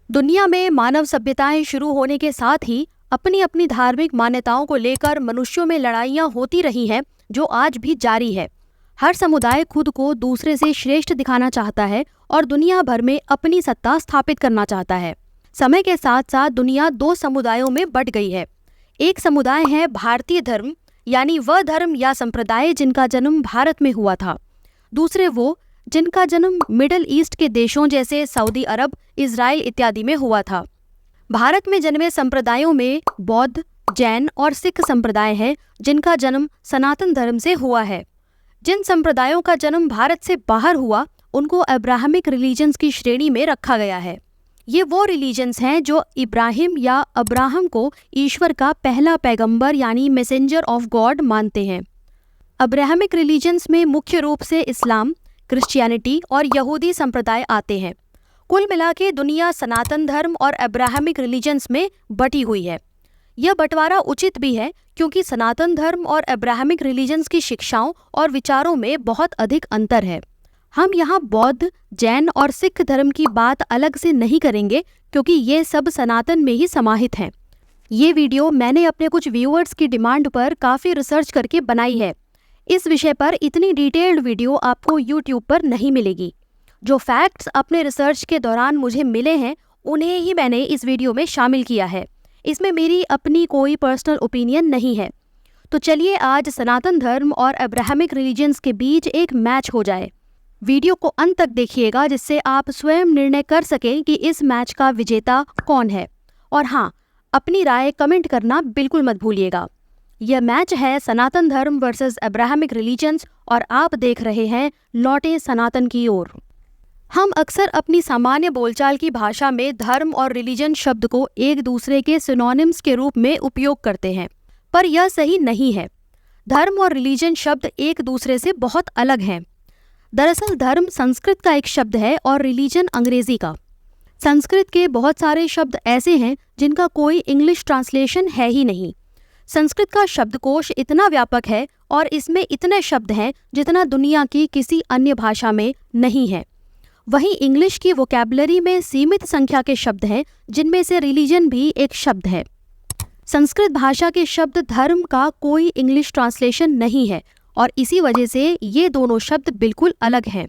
दुनिया में मानव सभ्यताएं शुरू होने के साथ ही अपनी अपनी धार्मिक मान्यताओं को लेकर मनुष्यों में लड़ाइयां होती रही हैं, जो आज भी जारी है। हर समुदाय खुद को दूसरे से श्रेष्ठ दिखाना चाहता है और दुनिया भर में अपनी सत्ता स्थापित करना चाहता है। समय के साथ साथ दुनिया दो समुदायों में बंट गई है। एक समुदाय है भारतीय धर्म, यानी वह धर्म या संप्रदाय जिनका जन्म भारत में हुआ था। दूसरे वो जिनका जन्म मिडल ईस्ट के देशों जैसे सऊदी अरब, इजराइल इत्यादि में हुआ था। भारत में जन्मे संप्रदायों में बौद्ध, जैन और सिख संप्रदाय हैं, जिनका जन्म सनातन धर्म से हुआ है। जिन संप्रदायों का जन्म भारत से बाहर हुआ, उनको अब्राहमिक रिलीजन्स की श्रेणी में रखा गया है। ये वो रिलीजन्स हैं जो इब्राहिम या अब्राहम को ईश्वर का पहला पैगंबर यानी मैसेंजर ऑफ गॉड मानते हैं। अब्राहमिक रिलीजन्स में मुख्य रूप से इस्लाम, क्रिश्चियनिटी और यहूदी संप्रदाय आते हैं। कुल मिला के दुनिया सनातन धर्म और अब्राहमिक रिलीजन्स में बटी हुई है। यह बंटवारा उचित भी है, क्योंकि सनातन धर्म और अब्राहमिक रिलीजन्स की शिक्षाओं और विचारों में बहुत अधिक अंतर है। हम यहाँ बौद्ध, जैन और सिख धर्म की बात अलग से नहीं करेंगे, क्योंकि ये सब सनातन में ही समाहित हैं। ये वीडियो मैंने अपने कुछ व्यूअर्स की डिमांड पर काफ़ी रिसर्च करके बनाई है। इस विषय पर इतनी डिटेल्ड वीडियो आपको YouTube पर नहीं मिलेगी। जो फैक्ट्स अपने रिसर्च के दौरान मुझे मिले हैं, उन्हें ही मैंने इस वीडियो में शामिल किया है। इसमें मेरी अपनी कोई पर्सनल ओपिनियन नहीं है। तो चलिए आज सनातन धर्म और अब्राहमिक रिलीजन्स के बीच एक मैच हो जाए। वीडियो को अंत तक देखिएगा, जिससे आप स्वयं निर्णय कर सकें कि इस मैच का विजेता कौन है। और हाँ, अपनी राय कमेंट करना बिल्कुल मत भूलिएगा। यह मैच है सनातन धर्म वर्सेस अब्राहमिक रिलीजन्स और आप देख रहे हैं लौटे सनातन की ओर। हम अक्सर अपनी सामान्य बोलचाल की भाषा में धर्म और रिलीजन शब्द को एक दूसरे के सिनोनिम्स के रूप में उपयोग करते हैं, पर यह सही नहीं है। धर्म और रिलीजन शब्द एक दूसरे से बहुत अलग हैं। दरअसल धर्म संस्कृत का एक शब्द है और रिलीजन अंग्रेजी का। संस्कृत के बहुत सारे शब्द ऐसे हैं जिनका कोई इंग्लिश ट्रांसलेशन है ही नहीं। संस्कृत का शब्दकोश इतना व्यापक है और इसमें इतने शब्द हैं जितना दुनिया की किसी अन्य भाषा में नहीं है। वहीं इंग्लिश की वोकैबुलरी में सीमित संख्या के शब्द हैं, जिनमें से रिलीजन भी एक शब्द है। संस्कृत भाषा के शब्द धर्म का कोई इंग्लिश ट्रांसलेशन नहीं है और इसी वजह से ये दोनों शब्द बिल्कुल अलग हैं।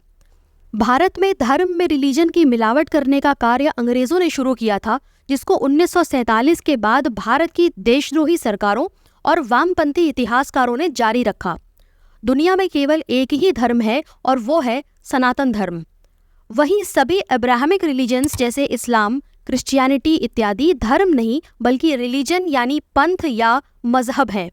भारत में धर्म में रिलीजन की मिलावट करने का कार्य अंग्रेजों ने शुरू किया था, जिसको 1947 के बाद भारत की देशद्रोही सरकारों और वामपंथी इतिहासकारों ने जारी रखा। दुनिया में केवल एक ही धर्म है और वो है सनातन धर्म। वहीं सभी अब्राहमिक रिलीजन्स जैसे इस्लाम, क्रिश्चियनिटी इत्यादि धर्म नहीं बल्कि रिलीजन यानी पंथ या मजहब है।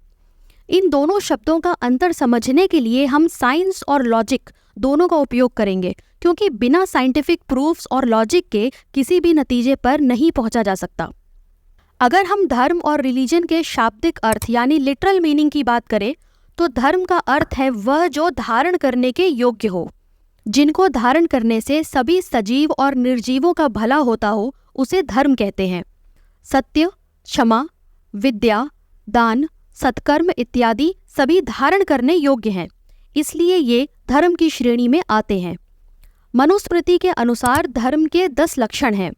इन दोनों शब्दों का अंतर समझने के लिए हम साइंस और लॉजिक दोनों का उपयोग करेंगे, क्योंकि बिना साइंटिफिक प्रूफ्स और लॉजिक के किसी भी नतीजे पर नहीं पहुंचा जा सकता। अगर हम धर्म और रिलीजन के शाब्दिक अर्थ यानी लिटरल मीनिंग की बात करें, तो धर्म का अर्थ है वह जो धारण करने के योग्य हो, जिनको धारण करने से सभी सजीव और निर्जीवों का भला होता हो, उसे धर्म कहते हैं। सत्य, क्षमा, विद्या, दान, सत्कर्म इत्यादि सभी धारण करने योग्य हैं, इसलिए ये धर्म की श्रेणी में आते हैं। मनुस्मृति के अनुसार धर्म के 10 लक्षण हैं।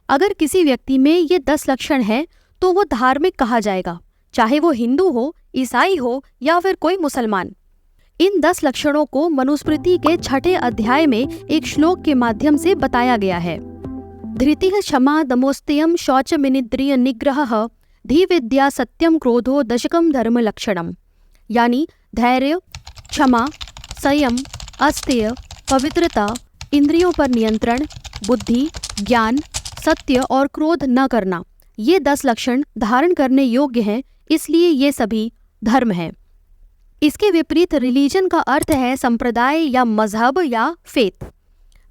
अगर किसी व्यक्ति में ये 10 लक्षण हैं तो वो धार्मिक कहा जाएगा, चाहे वो हिंदू हो, ईसाई हो या फिर कोई मुसलमान। इन 10 लक्षणों को मनुस्मृति के 6ठे अध्याय में एक श्लोक के माध्यम से बताया गया है। धृतिः क्षमा दमोस्त्यम शौचमिनिद्रिय निग्रहः धी विद्या सत्यम क्रोधो दशकम धर्म लक्षणम। यानी धैर्य, क्षमा, संयम, अस्तेय, पवित्रता, इंद्रियों पर नियंत्रण, बुद्धि, ज्ञान, सत्य और क्रोध न करना, ये 10 लक्षण धारण करने योग्य हैं, इसलिए ये सभी धर्म हैं। इसके विपरीत रिलीजन का अर्थ है संप्रदाय या मजहब या फेथ।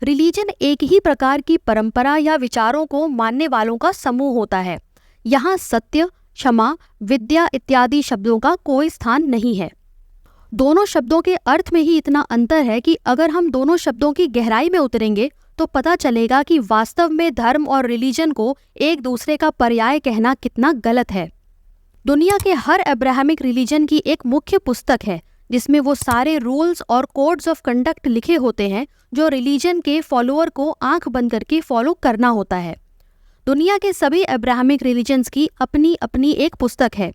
रिलीजन एक ही प्रकार की परंपरा या विचारों को मानने वालों का समूह होता है। यहाँ सत्य, क्षमा, विद्या इत्यादि शब्दों का कोई स्थान नहीं है। दोनों शब्दों के अर्थ में ही इतना अंतर है कि अगर हम दोनों शब्दों की गहराई में उतरेंगे तो पता चलेगा कि वास्तव में धर्म और रिलीजन को एक दूसरे का पर्याय कहना कितना गलत है। दुनिया के हर अब्राहमिक रिलीजन की एक मुख्य पुस्तक है, जिसमें वो सारे रूल्स और कोड्स ऑफ कंडक्ट लिखे होते हैं जो रिलीजन के फॉलोअर को आंख बंद करके फॉलो करना होता है। दुनिया के सभी अब्राहमिक रिलीजन्स की अपनी अपनी एक पुस्तक है।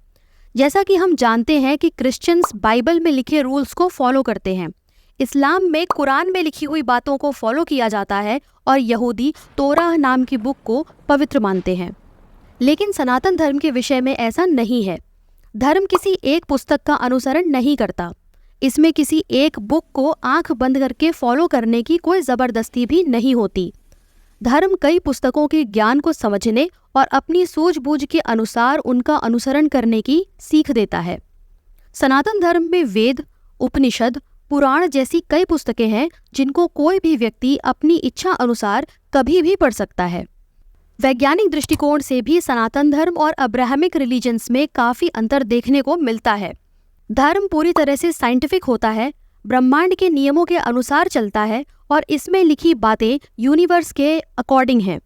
जैसा कि हम जानते हैं कि क्रिश्चियंस बाइबल में लिखे रूल्स को फॉलो करते हैं, इस्लाम में कुरान में लिखी हुई बातों को फॉलो किया जाता है और यहूदी तोराह नाम की बुक को पवित्र मानते हैं। लेकिन सनातन धर्म के विषय में ऐसा नहीं है। धर्म किसी एक पुस्तक का अनुसरण नहीं करता। इसमें किसी एक बुक को आंख बंद करके फॉलो करने की कोई ज़बरदस्ती भी नहीं होती। धर्म कई पुस्तकों के ज्ञान को समझने और अपनी सूझबूझ के अनुसार उनका अनुसरण करने की सीख देता है। सनातन धर्म में वेद, उपनिषद, पुराण जैसी कई पुस्तकें हैं जिनको कोई भी व्यक्ति अपनी इच्छा अनुसार कभी भी पढ़ सकता है। वैज्ञानिक दृष्टिकोण से भी सनातन धर्म और अब्राहमिक रिलीजन्स में काफ़ी अंतर देखने को मिलता है। धर्म पूरी तरह से साइंटिफिक होता है, ब्रह्मांड के नियमों के अनुसार चलता है और इसमें लिखी बातें यूनिवर्स के अकॉर्डिंग हैं।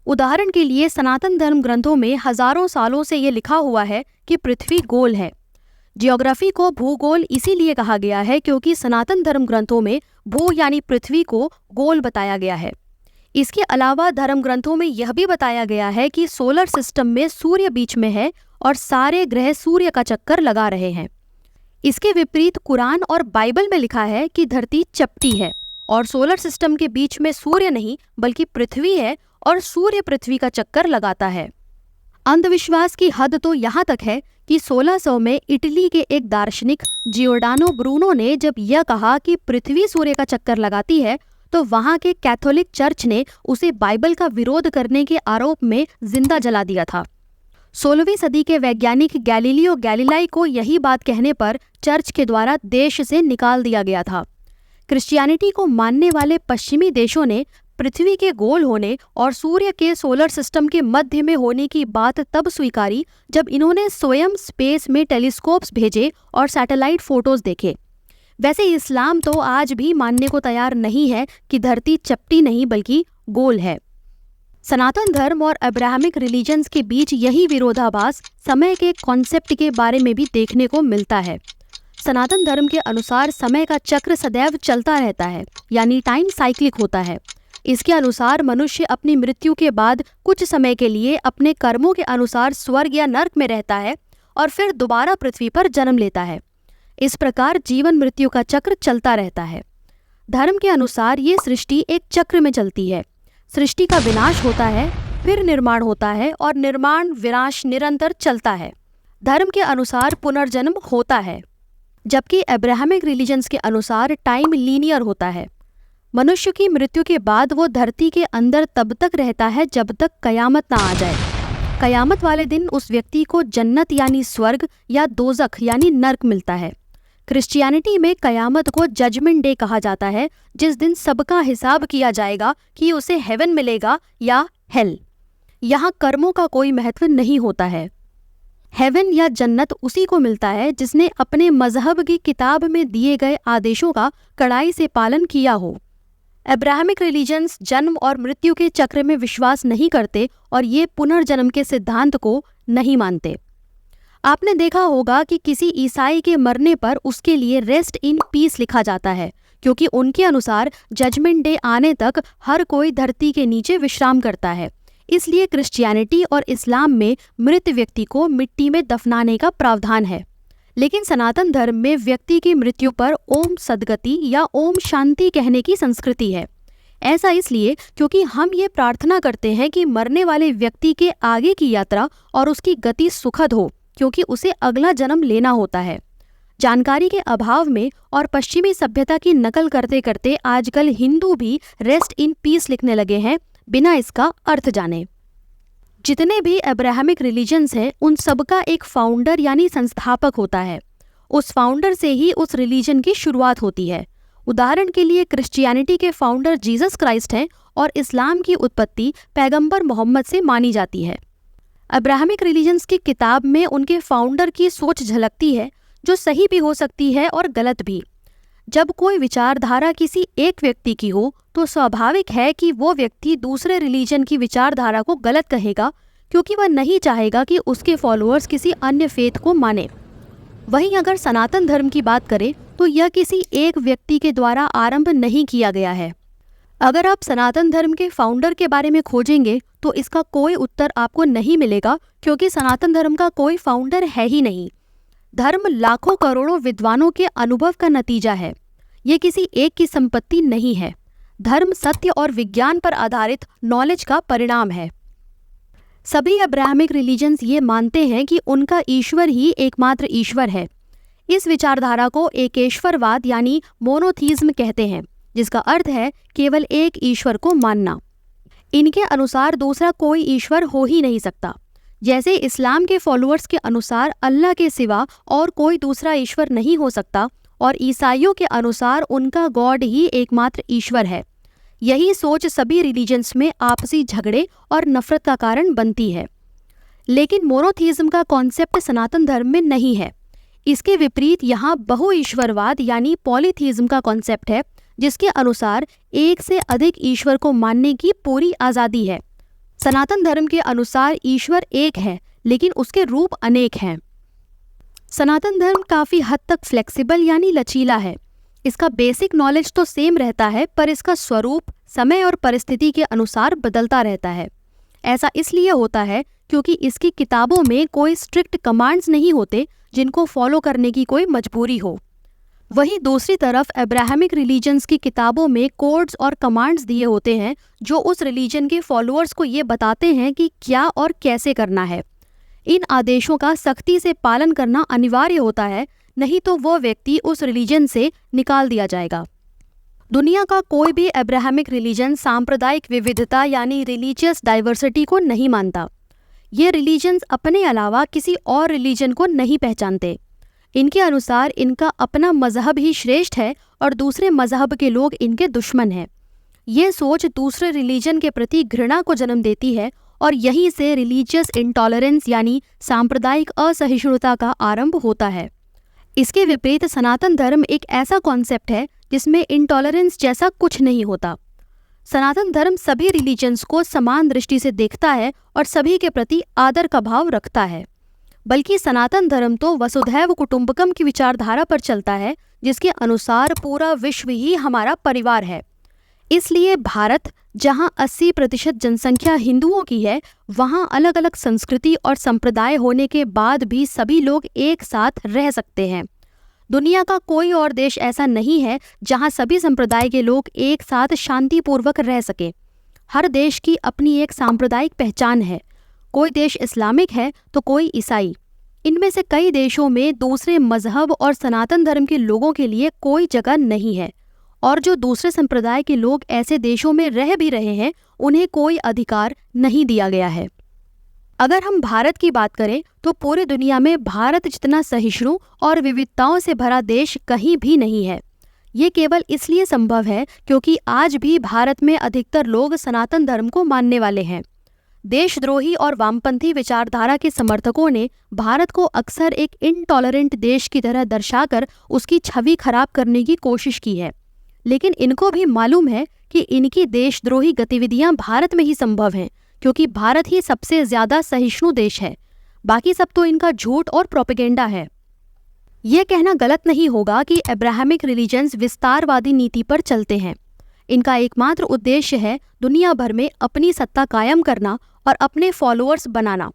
उदाहरण के लिए सनातन धर्म ग्रंथों में हजारों सालों से ये लिखा हुआ है कि पृथ्वी गोल है। जियोग्राफी को भूगोल इसीलिए कहा गया है क्योंकि सनातन धर्म ग्रंथों में भू यानी पृथ्वी को गोल बताया गया है। इसके अलावा धर्म ग्रंथों में यह भी बताया गया है कि सोलर सिस्टम में सूर्य बीच में है और सारे ग्रह सूर्य का चक्कर लगा रहे हैं। इसके विपरीत कुरान और बाइबल में लिखा है कि धरती चपटी है और सोलर सिस्टम के बीच में सूर्य नहीं बल्कि पृथ्वी है और सूर्य पृथ्वी का चक्कर लगाता है। अंधविश्वास की हद तो यहाँ तक है कि 1600 में इटली के एक दार्शनिक जियोर्डानो ब्रूनो ने जब यह कहा कि पृथ्वी सूर्य का चक्कर लगाती है तो वहाँ के कैथोलिक चर्च ने उसे बाइबल का विरोध करने के आरोप में जिंदा जला दिया था। 16वीं सदी के वैज्ञानिक गैलीलियो गैलीलाई को यही बात कहने पर चर्च के द्वारा देश से निकाल दिया गया था। क्रिश्चियनिटी को मानने वाले पश्चिमी देशों ने पृथ्वी के गोल होने और सूर्य के सोलर सिस्टम के मध्य में होने की बात तब स्वीकारी जब इन्होंने स्वयं स्पेस में टेलीस्कोप्स भेजे और सैटेलाइट फोटोज देखे। वैसे इस्लाम तो आज भी मानने को तैयार नहीं है कि धरती चपटी नहीं बल्कि गोल है। सनातन धर्म और अब्राहमिक रिलीजन्स के बीच यही विरोधाभास समय के कॉन्सेप्ट के बारे में भी देखने को मिलता है। सनातन धर्म के अनुसार समय का चक्र सदैव चलता रहता है, यानी टाइम साइक्लिक होता है। इसके अनुसार मनुष्य अपनी मृत्यु के बाद कुछ समय के लिए अपने कर्मों के अनुसार स्वर्ग या नर्क में रहता है और फिर दोबारा पृथ्वी पर जन्म लेता है। इस प्रकार जीवन मृत्यु का चक्र चलता रहता है। धर्म के अनुसार ये सृष्टि एक चक्र में चलती है। सृष्टि का विनाश होता है, फिर निर्माण होता है और निर्माण विनाश निरंतर चलता है। धर्म के अनुसार पुनर्जन्म होता है, जबकि अब्राहमिक रिलीजन्स के अनुसार टाइम लीनियर होता है। मनुष्य की मृत्यु के बाद वो धरती के अंदर तब तक रहता है जब तक कयामत ना आ जाए। कयामत वाले दिन उस व्यक्ति को जन्नत यानी स्वर्ग या दोजख यानी नर्क मिलता है। क्रिश्चियनिटी में कयामत को जजमेंट डे कहा जाता है, जिस दिन सबका हिसाब किया जाएगा कि उसे हेवन मिलेगा या हेल। यहाँ कर्मों का कोई महत्व नहीं होता है। हेवन या जन्नत उसी को मिलता है जिसने अपने मजहब की किताब में दिए गए आदेशों का कड़ाई से पालन किया हो। अब्राहमिक रिलीजन्स जन्म और मृत्यु के चक्र में विश्वास नहीं करते और ये पुनर्जन्म के सिद्धांत को नहीं मानते। आपने देखा होगा कि किसी ईसाई के मरने पर उसके लिए रेस्ट इन पीस लिखा जाता है, क्योंकि उनके अनुसार जजमेंट डे आने तक हर कोई धरती के नीचे विश्राम करता है। इसलिए क्रिश्चियनिटी और इस्लाम में मृत व्यक्ति को मिट्टी में दफनाने का प्रावधान है, लेकिन सनातन धर्म में व्यक्ति की मृत्यु पर ओम सद्गति या ओम शांति कहने की संस्कृति है। ऐसा इसलिए क्योंकि हम ये प्रार्थना करते हैं कि मरने वाले व्यक्ति के आगे की यात्रा और उसकी गति सुखद हो, क्योंकि उसे अगला जन्म लेना होता है। जानकारी के अभाव में और पश्चिमी सभ्यता की नकल करते करते आजकल हिंदू भी रेस्ट इन पीस लिखने लगे हैं बिना इसका अर्थ जाने। जितने भी अब्राहमिक रिलीजन्स हैं उन सबका एक फाउंडर यानी संस्थापक होता है। उस फाउंडर से ही उस रिलीजन की शुरुआत होती है। उदाहरण के लिए क्रिश्चियनिटी के फाउंडर जीसस क्राइस्ट हैं और इस्लाम की उत्पत्ति पैगंबर मोहम्मद से मानी जाती है। अब्राहमिक रिलीजन्स की किताब में उनके फाउंडर की सोच झलकती है, जो सही भी हो सकती है और गलत भी। जब कोई विचारधारा किसी एक व्यक्ति की हो तो स्वाभाविक है कि वो व्यक्ति दूसरे रिलीजन की विचारधारा को गलत कहेगा, क्योंकि वह नहीं चाहेगा कि उसके फॉलोअर्स किसी अन्य फेथ को माने। वहीं अगर सनातन धर्म की बात करें तो यह किसी एक व्यक्ति के द्वारा आरंभ नहीं किया गया है। अगर आप सनातन धर्म के फाउंडर के बारे में खोजेंगे तो इसका कोई उत्तर आपको नहीं मिलेगा, क्योंकि सनातन धर्म का कोई फाउंडर है ही नहीं। धर्म लाखों करोड़ों विद्वानों के अनुभव का नतीजा है। ये किसी एक की संपत्ति नहीं है। धर्म सत्य और विज्ञान पर आधारित नॉलेज का परिणाम है। सभी अब्राहमिक रिलीजन्स ये मानते हैं कि उनका ईश्वर ही एकमात्र ईश्वर है। इस विचारधारा को एकेश्वरवाद यानी मोनोथीज्म कहते हैं, जिसका अर्थ है केवल एक ईश्वर को मानना। इनके अनुसार दूसरा कोई ईश्वर हो ही नहीं सकता। जैसे इस्लाम के फॉलोअर्स के अनुसार अल्लाह के सिवा और कोई दूसरा ईश्वर नहीं हो सकता, और ईसाइयों के अनुसार उनका गॉड ही एकमात्र ईश्वर है। यही सोच सभी रिलीजन्स में आपसी झगड़े और नफरत का कारण बनती है। लेकिन मोनोथीज्म का कॉन्सेप्ट सनातन धर्म में नहीं है। इसके विपरीत यहाँ बहुईश्वरवाद यानी पॉलीथीज्म का कॉन्सेप्ट है, जिसके अनुसार एक से अधिक ईश्वर को मानने की पूरी आज़ादी है। सनातन धर्म के अनुसार ईश्वर एक है, लेकिन उसके रूप अनेक हैं। सनातन धर्म काफ़ी हद तक फ्लेक्सिबल यानी लचीला है। इसका बेसिक नॉलेज तो सेम रहता है, पर इसका स्वरूप समय और परिस्थिति के अनुसार बदलता रहता है। ऐसा इसलिए होता है क्योंकि इसकी किताबों में कोई स्ट्रिक्ट कमांड्स नहीं होते जिनको फॉलो करने की कोई मजबूरी हो। वहीं दूसरी तरफ अब्राहमिक रिलीजन्स की किताबों में कोड्स और कमांड्स दिए होते हैं, जो उस रिलीजन के फॉलोअर्स को ये बताते हैं कि क्या और कैसे करना है। इन आदेशों का सख्ती से पालन करना अनिवार्य होता है, नहीं तो वो व्यक्ति उस रिलीजन से निकाल दिया जाएगा। दुनिया का कोई भी अब्राहमिक रिलीजन सांप्रदायिक विविधता यानी रिलीजियस डाइवर्सिटी को नहीं मानता। ये रिलीजन्स अपने अलावा किसी और रिलीजन को नहीं पहचानते। इनके अनुसार इनका अपना मजहब ही श्रेष्ठ है और दूसरे मजहब के लोग इनके दुश्मन हैं। ये सोच दूसरे रिलीजन के प्रति घृणा को जन्म देती है, और यहीं से रिलीजियस इंटॉलरेंस यानी सांप्रदायिक असहिष्णुता का आरंभ होता है। इसके विपरीत सनातन धर्म एक ऐसा कॉन्सेप्ट है जिसमें इंटॉलरेंस जैसा कुछ नहीं होता। सनातन धर्म सभी रिलीजन्स को समान दृष्टि से देखता है और सभी के प्रति आदर का भाव रखता है। बल्कि सनातन धर्म तो वसुधैव कुटुंबकम की विचारधारा पर चलता है, जिसके अनुसार पूरा विश्व ही हमारा परिवार है। इसलिए भारत, जहां 80% जनसंख्या हिंदुओं की है, वहां अलग अलग संस्कृति और संप्रदाय होने के बाद भी सभी लोग एक साथ रह सकते हैं। दुनिया का कोई और देश ऐसा नहीं है जहां सभी संप्रदाय के लोग एक साथ शांतिपूर्वक रह सके। हर देश की अपनी एक सांप्रदायिक पहचान है। कोई देश इस्लामिक है तो कोई ईसाई। इनमें से कई देशों में दूसरे मजहब और सनातन धर्म के लोगों के लिए कोई जगह नहीं है, और जो दूसरे संप्रदाय के लोग ऐसे देशों में रह भी रहे हैं, उन्हें कोई अधिकार नहीं दिया गया है। अगर हम भारत की बात करें तो पूरी दुनिया में भारत जितना सहिष्णु और विविधताओं से भरा देश कहीं भी नहीं है। ये केवल इसलिए संभव है क्योंकि आज भी भारत में अधिकतर लोग सनातन धर्म को मानने वाले हैं। देशद्रोही और वामपंथी विचारधारा के समर्थकों ने भारत को अक्सर एक इनटॉलरेंट देश की तरह दर्शाकर उसकी छवि खराब करने की कोशिश की है, लेकिन इनको भी मालूम है कि इनकी देशद्रोही गतिविधियां भारत में ही संभव हैं, क्योंकि भारत ही सबसे ज्यादा सहिष्णु देश है। बाकी सब तो इनका झूठ और प्रोपेगेंडा है। यह कहना गलत नहीं होगा कि अब्राहमिक रिलीजन्स विस्तारवादी नीति पर चलते हैं। इनका एकमात्र उद्देश्य है दुनिया भर में अपनी सत्ता कायम करना और अपने फॉलोअर्स बनाना।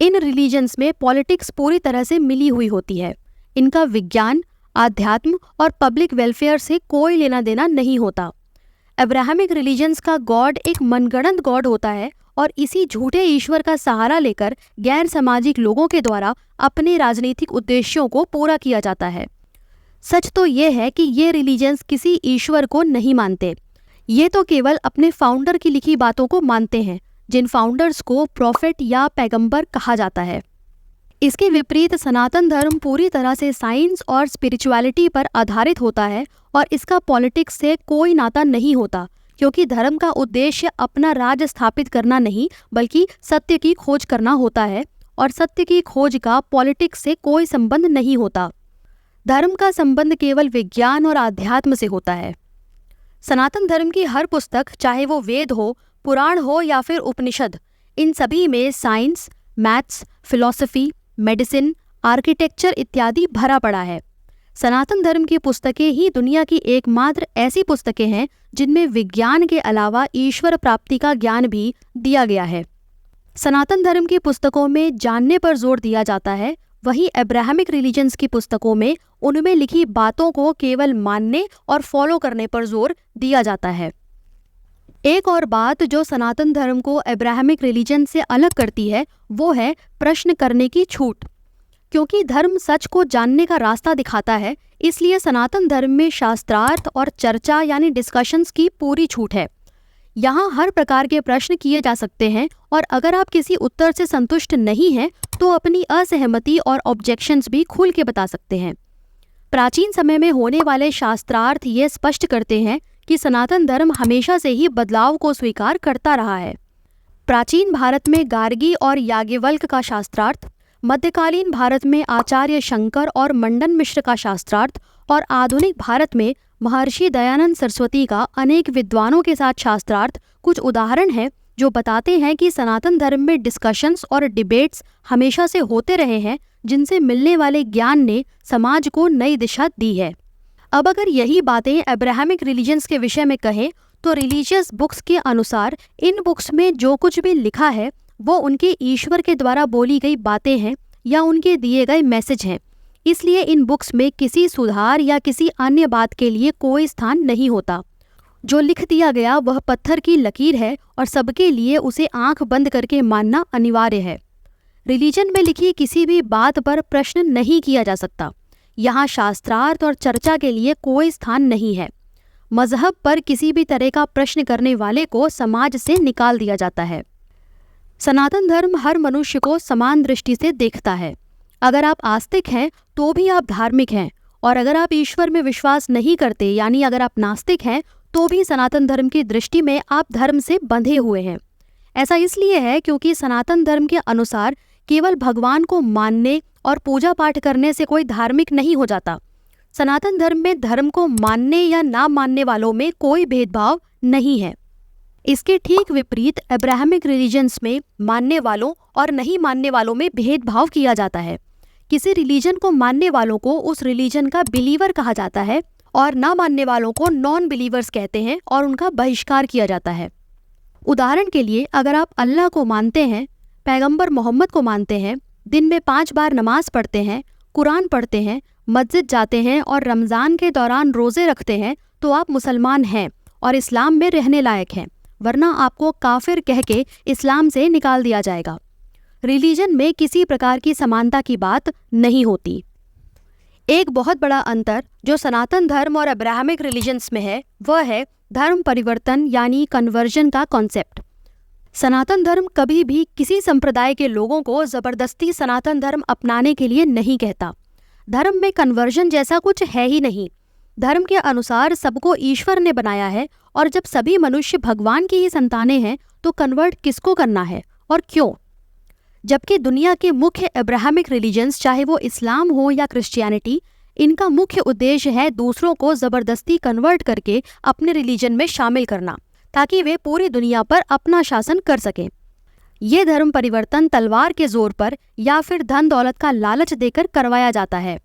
इन रिलीजन्स में पॉलिटिक्स पूरी तरह से मिली हुई होती है। इनका विज्ञान, आध्यात्म और पब्लिक वेलफेयर से कोई लेना देना नहीं होता। अब्राहमिक रिलीजन्स का गॉड एक मनगढ़ंत गॉड होता है, और इसी झूठे ईश्वर का सहारा लेकर गैर सामाजिक लोगों के द्वारा अपने राजनीतिक उद्देश्यों को पूरा किया जाता है। सच तो ये है कि ये रिलीजन्स किसी ईश्वर को नहीं मानते। ये तो केवल अपने फाउंडर की लिखी बातों को मानते हैं, जिन फाउंडर्स को प्रॉफिट या पैगंबर कहा जाता है। इसके विपरीत सनातन धर्म पूरी तरह से साइंस और स्पिरिचुअलिटी पर आधारित होता है, और इसका पॉलिटिक्स से कोई नाता नहीं होता, क्योंकि धर्म का उद्देश्य अपना राज स्थापित करना नहीं बल्कि सत्य की खोज करना होता है, और सत्य की खोज का पॉलिटिक्स से कोई संबंध नहीं होता। धर्म का संबंध केवल विज्ञान और आध्यात्म से होता है। सनातन धर्म की हर पुस्तक, चाहे वो वेद हो, पुराण हो या फिर उपनिषद, इन सभी में science, maths, philosophy, medicine, architecture इत्यादि भरा पड़ा है। सनातन धर्म की पुस्तकें ही दुनिया की एकमात्र ऐसी पुस्तकें हैं जिनमें विज्ञान के अलावा ईश्वर प्राप्ति का ज्ञान भी दिया गया है। सनातन धर्म की पुस्तकों में जानने पर जोर दिया जाता है, वहीं अब्राहमिक रिलीजन्स की पुस्तकों में उनमें लिखी बातों को केवल मानने और फॉलो करने पर जोर दिया जाता है। एक और बात जो सनातन धर्म को अब्राहमिक रिलीजन से अलग करती है वो है प्रश्न करने की छूट। क्योंकि धर्म सच को जानने का रास्ता दिखाता है, इसलिए सनातन धर्म में शास्त्रार्थ और चर्चा यानी डिस्कशंस की पूरी छूट है। यहाँ हर प्रकार के प्रश्न किए जा सकते हैं और अगर आप किसी उत्तर से संतुष्ट नहीं हैं तो अपनी असहमति और ऑब्जेक्शंस भी खुल के बता सकते हैं। प्राचीन समय में होने वाले शास्त्रार्थ ये स्पष्ट करते हैं कि सनातन धर्म हमेशा से ही बदलाव को स्वीकार करता रहा है। प्राचीन भारत में गार्गी और याज्ञवल्क्य का शास्त्रार्थ, मध्यकालीन भारत में आचार्य शंकर और मंडन मिश्र का शास्त्रार्थ और आधुनिक भारत में महर्षि दयानंद सरस्वती का अनेक विद्वानों के साथ शास्त्रार्थ कुछ उदाहरण हैं जो बताते हैं कि सनातन धर्म में डिस्कशंस और डिबेट्स हमेशा से होते रहे हैं, जिनसे मिलने वाले ज्ञान ने समाज को नई दिशा दी है। अब अगर यही बातें अब्राहमिक रिलीजन्स के विषय में कहें तो रिलीजियस बुक्स के अनुसार इन बुक्स में जो कुछ भी लिखा है वो उनके ईश्वर के द्वारा बोली गई बातें हैं या उनके दिए गए मैसेज हैं। इसलिए इन बुक्स में किसी सुधार या किसी अन्य बात के लिए कोई स्थान नहीं होता। जो लिख दिया गया वह पत्थर की लकीर है और सबके लिए उसे आंख बंद करके मानना अनिवार्य है। रिलीजन में लिखी किसी भी बात पर प्रश्न नहीं किया जा सकता। यहाँ शास्त्रार्थ और चर्चा के लिए कोई स्थान नहीं है। मजहब पर किसी भी तरह का प्रश्न करने वाले को समाज से निकाल दिया जाता है। सनातन धर्म हर मनुष्य को समान दृष्टि से देखता है। अगर आप आस्तिक हैं तो भी आप धार्मिक हैं, और अगर आप ईश्वर में विश्वास नहीं करते यानी अगर आप नास्तिक हैं तो भी सनातन धर्म की दृष्टि में आप धर्म से बंधे हुए हैं। ऐसा इसलिए है क्योंकि सनातन धर्म के अनुसार केवल भगवान को मानने और पूजा पाठ करने से कोई धार्मिक नहीं हो जाता। सनातन धर्म में धर्म को मानने या ना मानने वालों में कोई भेदभाव नहीं है। इसके ठीक विपरीत अब्राहमिक रिलीजन्स में मानने वालों और नहीं मानने वालों में भेदभाव किया जाता है। किसी रिलीजन को मानने वालों को उस रिलीजन का बिलीवर कहा जाता है और ना मानने वालों को नॉन बिलीवर्स कहते हैं और उनका बहिष्कार किया जाता है। उदाहरण के लिए अगर आप अल्लाह को मानते हैं, पैगंबर मोहम्मद को मानते हैं, दिन में 5 बार नमाज पढ़ते हैं, कुरान पढ़ते हैं, मस्जिद जाते हैं और रमज़ान के दौरान रोज़े रखते हैं तो आप मुसलमान हैं और इस्लाम में रहने लायक हैं, वरना आपको काफिर कह के इस्लाम से निकाल दिया जाएगा। रिलीजन में किसी प्रकार की समानता की बात नहीं होती। एक बहुत बड़ा अंतर जो सनातन धर्म और अब्राहमिक रिलीजन्स में है वह है धर्म परिवर्तन यानी कन्वर्जन का कॉन्सेप्ट। सनातन धर्म कभी भी किसी संप्रदाय के लोगों को जबरदस्ती सनातन धर्म अपनाने के लिए नहीं कहता। धर्म में कन्वर्जन जैसा कुछ है ही नहीं। धर्म के अनुसार सबको ईश्वर ने बनाया है और जब सभी मनुष्य भगवान की ही संतानें हैं तो कन्वर्ट किसको करना है और क्यों? जबकि दुनिया के मुख्य अब्राहमिक रिलीजन्स चाहे वो इस्लाम हो या क्रिश्चियनिटी, इनका मुख्य उद्देश्य है दूसरों को जबरदस्ती कन्वर्ट करके अपने रिलीजन में शामिल करना ताकि वे पूरी दुनिया पर अपना शासन कर सकें। ये धर्म परिवर्तन तलवार के जोर पर या फिर धन दौलत का लालच देकर करवाया जाता है।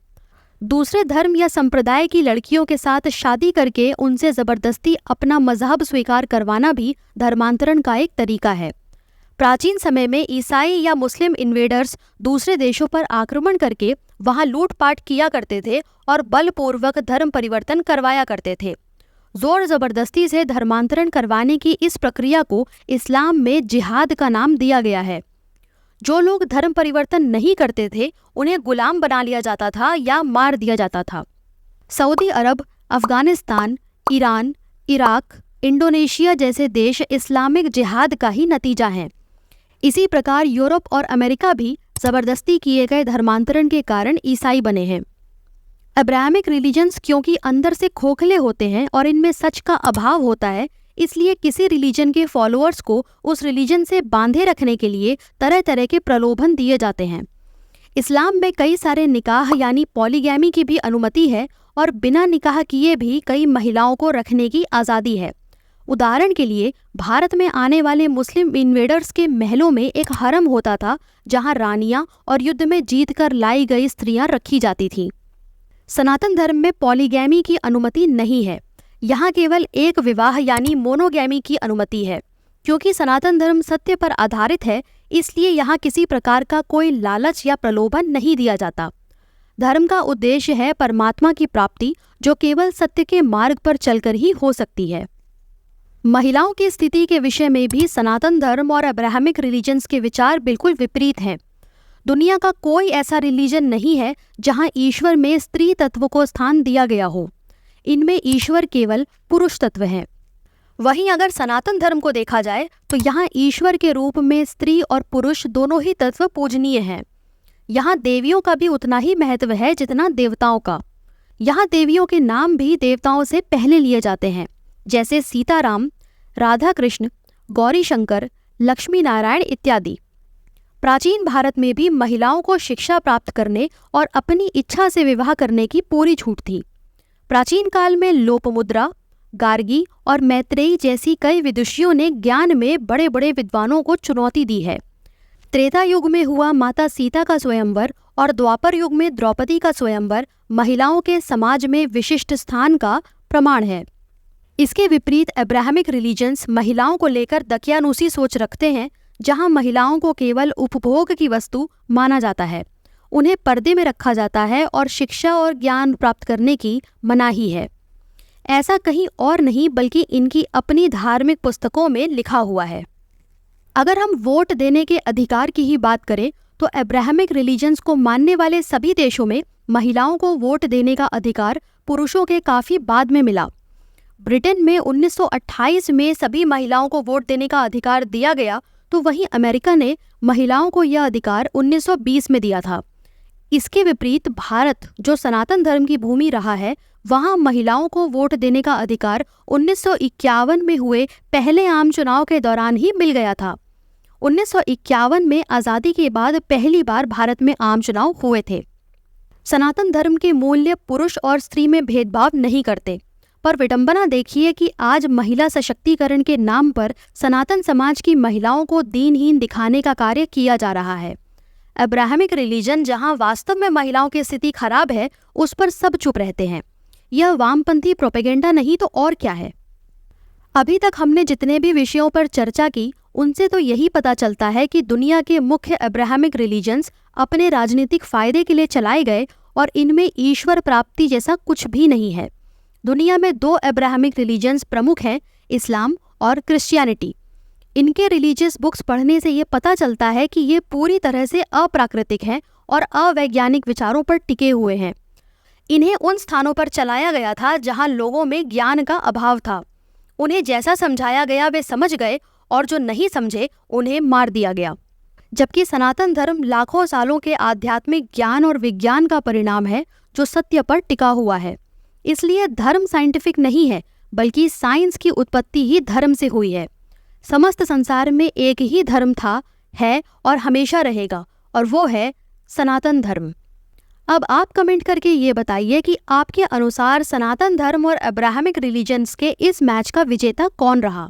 दूसरे धर्म या संप्रदाय की लड़कियों के साथ शादी करके उनसे जबरदस्ती अपना मजहब स्वीकार करवाना भी धर्मांतरण का एक तरीका है। प्राचीन समय में ईसाई या मुस्लिम इन्वेडर्स दूसरे देशों पर आक्रमण करके वहां लूटपाट किया करते थे और बलपूर्वक धर्म परिवर्तन करवाया करते थे। जोर जबरदस्ती से धर्मांतरण करवाने की इस प्रक्रिया को इस्लाम में जिहाद का नाम दिया गया है। जो लोग धर्म परिवर्तन नहीं करते थे उन्हें गुलाम बना लिया जाता था या मार दिया जाता था। सऊदी अरब, अफगानिस्तान, ईरान, इराक, इंडोनेशिया जैसे देश इस्लामिक जिहाद का ही नतीजा हैं। इसी प्रकार यूरोप और अमेरिका भी जबरदस्ती किए गए धर्मांतरण के कारण ईसाई बने हैं। अब्राहमिक रिलीजन्स क्योंकि अंदर से खोखले होते हैं और इनमें सच का अभाव होता है, इसलिए किसी रिलीजन के फॉलोअर्स को उस रिलीजन से बांधे रखने के लिए तरह तरह के प्रलोभन दिए जाते हैं। इस्लाम में कई सारे निकाह यानी पॉलीगैमी की भी अनुमति है और बिना निकाह किए भी कई महिलाओं को रखने की आज़ादी है। उदाहरण के लिए भारत में आने वाले मुस्लिम इन्वेडर्स के महलों में एक हरम होता था जहां रानियां और युद्ध में जीतकर लाई गई स्त्रियां रखी जाती थीं। सनातन धर्म में पॉलीगैमी की अनुमति नहीं है। यहाँ केवल एक विवाह यानी मोनोगैमी की अनुमति है। क्योंकि सनातन धर्म सत्य पर आधारित है, इसलिए यहाँ किसी प्रकार का कोई लालच या प्रलोभन नहीं दिया जाता। धर्म का उद्देश्य है परमात्मा की प्राप्ति, जो केवल सत्य के मार्ग पर चलकर ही हो सकती है। महिलाओं की स्थिति के विषय में भी सनातन धर्म और अब्राहमिक रिलीजन्स के विचार बिल्कुल विपरीत हैं। दुनिया का कोई ऐसा रिलीजन नहीं है जहां ईश्वर में स्त्री तत्व को स्थान दिया गया हो। इनमें ईश्वर केवल पुरुष तत्व है। वहीं अगर सनातन धर्म को देखा जाए तो यहाँ ईश्वर के रूप में स्त्री और पुरुष दोनों ही तत्व पूजनीय हैं। यहाँ देवियों का भी उतना ही महत्व है जितना देवताओं का। यहाँ देवियों के नाम भी देवताओं से पहले लिए जाते हैं, जैसे सीताराम, राधा कृष्ण, गौरी शंकर, लक्ष्मी नारायण इत्यादि। प्राचीन भारत में भी महिलाओं को शिक्षा प्राप्त करने और अपनी इच्छा से विवाह करने की पूरी छूट थी। प्राचीन काल में लोपमुद्रा, गार्गी और मैत्रेयी जैसी कई विदुषियों ने ज्ञान में बड़े बड़े विद्वानों को चुनौती दी है। त्रेता युग में हुआ माता सीता का स्वयंवर और द्वापर युग में द्रौपदी का स्वयंवर महिलाओं के समाज में विशिष्ट स्थान का प्रमाण है। इसके विपरीत अब्राहमिक रिलीजन्स महिलाओं को लेकर दकियानूसी सोच रखते हैं, जहां महिलाओं को केवल उपभोग की वस्तु माना जाता है, उन्हें पर्दे में रखा जाता है और शिक्षा और ज्ञान प्राप्त करने की मनाही है। ऐसा कहीं और नहीं बल्कि इनकी अपनी धार्मिक पुस्तकों में लिखा हुआ है। अगर हम वोट देने के अधिकार की ही बात करें तो अब्राहमिक रिलीजन्स को मानने वाले सभी देशों में महिलाओं को वोट देने का अधिकार पुरुषों के काफ़ी बाद में मिला। ब्रिटेन में 1928 में सभी महिलाओं को वोट देने का अधिकार दिया गया, तो वहीं अमेरिका ने महिलाओं को यह अधिकार 1920 में दिया था। इसके विपरीत भारत, जो सनातन धर्म की भूमि रहा है, वहां महिलाओं को वोट देने का अधिकार 1951 में हुए पहले आम चुनाव के दौरान ही मिल गया था। 1951 में आज़ादी के बाद पहली बार भारत में आम चुनाव हुए थे। सनातन धर्म के मूल्य पुरुष और स्त्री में भेदभाव नहीं करते, पर विडंबना देखिए कि आज महिला सशक्तिकरण के नाम पर सनातन समाज की महिलाओं को दीनहीन दिखाने का कार्य किया जा रहा है। अब्राहमिक रिलीजन जहां वास्तव में महिलाओं की स्थिति खराब है, उस पर सब चुप रहते हैं। यह वामपंथी प्रोपेगेंडा नहीं तो और क्या है। अभी तक हमने जितने भी विषयों पर चर्चा की, उनसे तो यही पता चलता है कि दुनिया के मुख्य अब्राहमिक रिलीजन्स अपने राजनीतिक फायदे के लिए चलाए गए और इनमें ईश्वर प्राप्ति जैसा कुछ भी नहीं है। दुनिया में 2 अब्राहमिक रिलीजन्स प्रमुख हैं, इस्लाम और क्रिश्चियनिटी। इनके रिलीजियस बुक्स पढ़ने से ये पता चलता है कि ये पूरी तरह से अप्राकृतिक हैं और अवैज्ञानिक विचारों पर टिके हुए हैं। इन्हें उन स्थानों पर चलाया गया था जहां लोगों में ज्ञान का अभाव था। उन्हें जैसा समझाया गया वे समझ गए और जो नहीं समझे उन्हें मार दिया गया। जबकि सनातन धर्म लाखों सालों के आध्यात्मिक ज्ञान और विज्ञान का परिणाम है, जो सत्य पर टिका हुआ है। इसलिए धर्म साइंटिफिक नहीं है, बल्कि साइंस की उत्पत्ति ही धर्म से हुई है। समस्त संसार में एक ही धर्म था, है और हमेशा रहेगा, और वो है सनातन धर्म। अब आप कमेंट करके ये बताइए कि आपके अनुसार सनातन धर्म और अब्राहमिक रिलीजन्स के इस मैच का विजेता कौन रहा।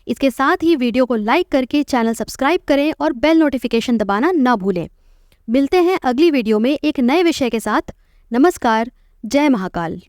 इसके साथ ही वीडियो को लाइक करके चैनल सब्सक्राइब करें और बेल नोटिफिकेशन दबाना ना भूलें। मिलते हैं अगली वीडियो में एक नए विषय के साथ। नमस्कार, जय महाकाल।